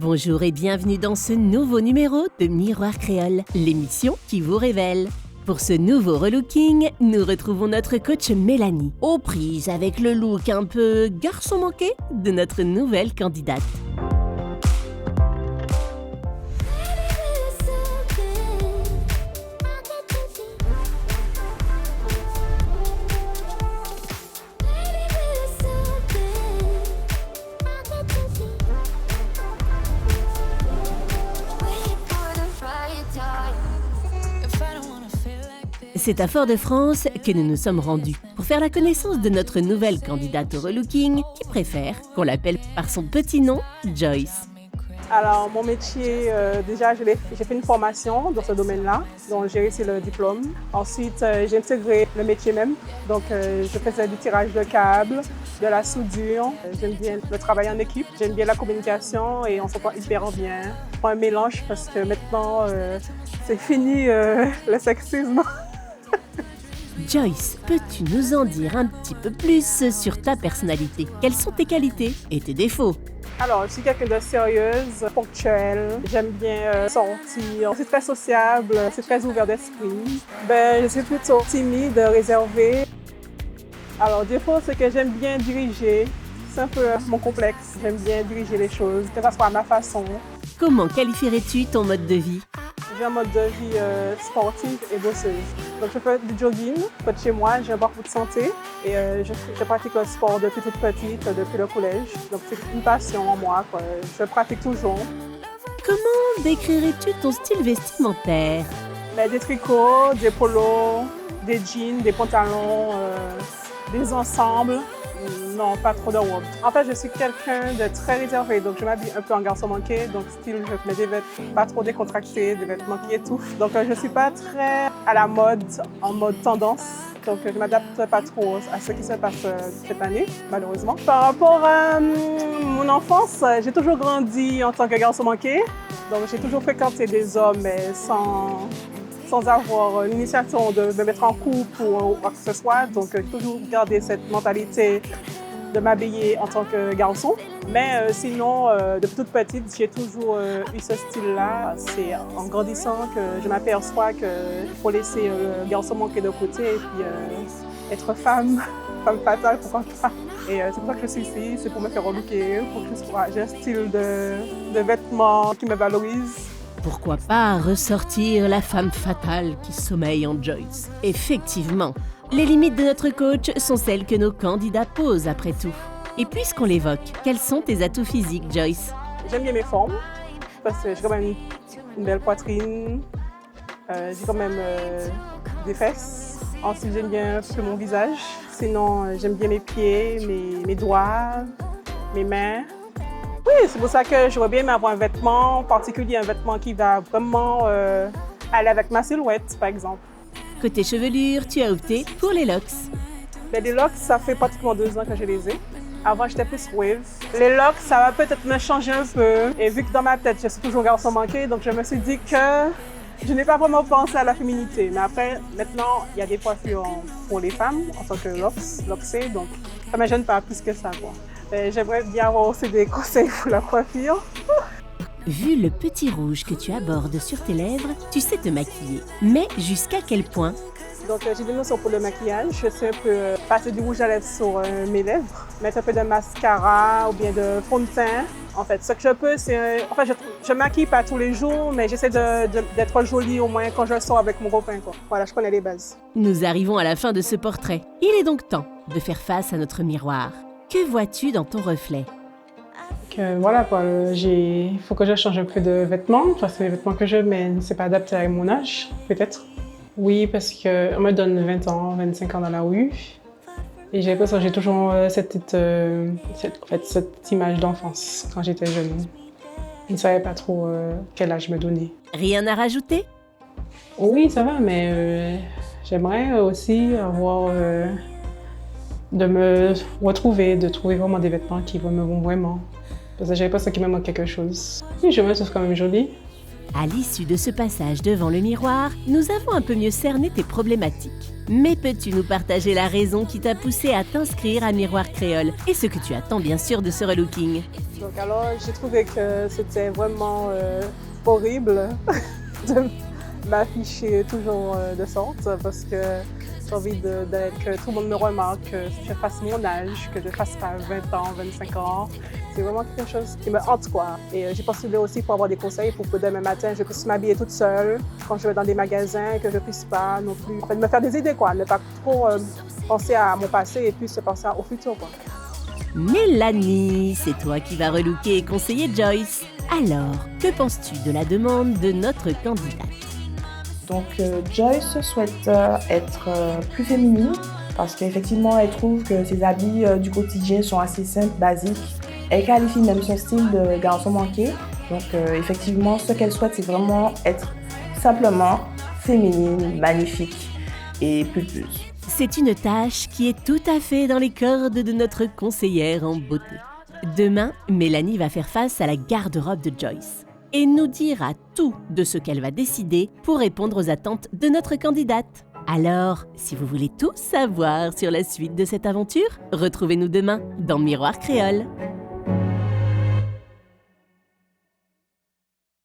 Bonjour et bienvenue dans ce nouveau numéro de Miroir Créole, l'émission qui vous révèle. Pour ce nouveau relooking, nous retrouvons notre coach Mélanie, aux prises avec le look un peu garçon manqué de notre nouvelle candidate. C'est à Fort-de-France que nous nous sommes rendus pour faire la connaissance de notre nouvelle candidate au relooking qui préfère qu'on l'appelle par son petit nom, Joyce. Alors, mon métier, déjà, j'ai fait une formation dans ce domaine-là, donc j'ai réussi le diplôme. Ensuite, j'ai intégré le métier même, donc je faisais du tirage de câbles, de la soudure. J'aime bien le travail en équipe, j'aime bien la communication et on s'entend hyper bien. Pas un mélange parce que maintenant, c'est fini le sexisme. Joyce, peux-tu nous en dire un petit peu plus sur ta personnalité? Quelles sont tes qualités et tes défauts? Alors, je suis quelqu'un de sérieuse, ponctuelle, j'aime bien sortir, je suis très sociable, je suis très ouvert d'esprit. Je suis plutôt timide, réservée. Alors, défaut, c'est que j'aime bien diriger, c'est un peu mon complexe, j'aime bien diriger les choses, que ce soit à ma façon. Comment qualifierais-tu ton mode de vie? J'ai un mode de vie sportif et bosseuse. Donc, je fais du jogging près de chez moi, j'ai un parcours de santé et je pratique le sport depuis toute petite, depuis le collège. Donc, c'est une passion en moi, quoi. Je pratique toujours. Comment décrirais-tu ton style vestimentaire? Des tricots, des polos, des jeans, des pantalons, des ensembles. Non, pas trop de robes. En fait, je suis quelqu'un de très réservé, donc je m'habille un peu en garçon manqué. Donc, style, je mets des vêtements pas trop décontractés, des vêtements qui étouffent. Donc, je ne suis pas très à la mode, en mode tendance. Donc, je ne m'adapte pas trop à ce qui se passe cette année, malheureusement. Par rapport à mon enfance, j'ai toujours grandi en tant que garçon manqué. Donc, j'ai toujours fréquenté des hommes, mais sans avoir l'initiation de me mettre en couple ou quoi que ce soit. Donc, j'ai toujours gardé cette mentalité de m'habiller en tant que garçon. Mais sinon, depuis toute petite, j'ai toujours eu ce style-là. C'est en grandissant que je m'aperçois qu'il faut laisser le garçon manqué de côté et puis être femme fatale, pourquoi pas. Et c'est pour ça que je suis ici, c'est pour me faire relooker, pour que j'ai un style de vêtements qui me valorise. Pourquoi pas ressortir la femme fatale qui sommeille en Joyce? Effectivement, les limites de notre coach sont celles que nos candidats posent après tout. Et puisqu'on l'évoque, quels sont tes atouts physiques, Joyce? J'aime bien mes formes, parce que j'ai quand même une belle poitrine, j'ai quand même des fesses. Ensuite, j'aime bien un peu mon visage. Sinon, j'aime bien mes pieds, mes doigts, mes mains. Oui, c'est pour ça que j'aurais bien aimé avoir un vêtement particulier, un vêtement qui va vraiment aller avec ma silhouette, par exemple. Côté chevelure, tu as opté pour les locks. Les locks, ça fait pratiquement 2 ans que je les ai. Avant, j'étais plus wave. Les locks, ça va peut-être me changer un peu. Et vu que dans ma tête, je suis toujours garçon manqué, donc je me suis dit que je n'ai pas vraiment pensé à la féminité. Mais après, maintenant, il y a des coiffures pour les femmes en tant que locksé, donc ça ne me gêne pas plus que ça, quoi. J'aimerais bien avoir aussi des conseils pour la coiffure. Vu le petit rouge que tu abordes sur tes lèvres, tu sais te maquiller. Mais jusqu'à quel point? Donc, j'ai des notions pour le maquillage. Je sais un peu passer du rouge à lèvres sur mes lèvres, mettre un peu de mascara ou bien de fond de teint. En fait, ce que je peux, c'est... En fait, je maquille pas tous les jours, mais j'essaie d'être jolie au moins quand je sors avec mon copain, quoi. Voilà, je connais les bases. Nous arrivons à la fin de ce portrait. Il est donc temps de faire face à notre miroir. Que vois-tu dans ton reflet? Voilà quoi, il faut que je change un peu de vêtements, parce que les vêtements que je mets, c'est pas adapté à mon âge, peut-être. Oui, parce qu'on me donne 20 ans, 25 ans dans la rue. Et j'ai l'impression que j'ai toujours cette image d'enfance quand j'étais jeune. Je ne savais pas trop quel âge me donner. Rien à rajouter? Oui, ça va, mais j'aimerais aussi avoir... de me retrouver, de trouver vraiment des vêtements qui me vont vraiment. Parce que j'avais pas ça qui me manque quelque chose. Oui, je me trouve quand même jolie. À l'issue de ce passage devant le miroir, nous avons un peu mieux cerné tes problématiques. Mais peux-tu nous partager la raison qui t'a poussé à t'inscrire à Miroir Créole et ce que tu attends bien sûr de ce relooking? Donc alors, j'ai trouvé que c'était vraiment horrible de m'afficher toujours de sorte parce que j'ai envie que tout le monde me remarque, que je fasse mon âge, que je fasse pas 20 ans, 25 ans. C'est vraiment quelque chose qui me hante, quoi. Et j'ai postulé aussi pour avoir des conseils pour que demain matin, je puisse m'habiller toute seule quand je vais dans des magasins, que je puisse pas non plus... En fait, me faire des idées, quoi. Ne pas trop penser à mon passé et puis se penser au futur, quoi. Mélanie, c'est toi qui vas relooker et conseiller Joyce. Alors, que penses-tu de la demande de notre candidate? Donc Joyce souhaite être plus féminine parce qu'effectivement elle trouve que ses habits du quotidien sont assez simples, basiques. Elle qualifie même son style de garçon manqué. Donc effectivement ce qu'elle souhaite c'est vraiment être simplement féminine, magnifique et plus. C'est une tâche qui est tout à fait dans les cordes de notre conseillère en beauté. Demain, Mélanie va faire face à la garde-robe de Joyce et nous dira tout de ce qu'elle va décider pour répondre aux attentes de notre candidate. Alors, si vous voulez tout savoir sur la suite de cette aventure, retrouvez-nous demain dans Miroir Créole.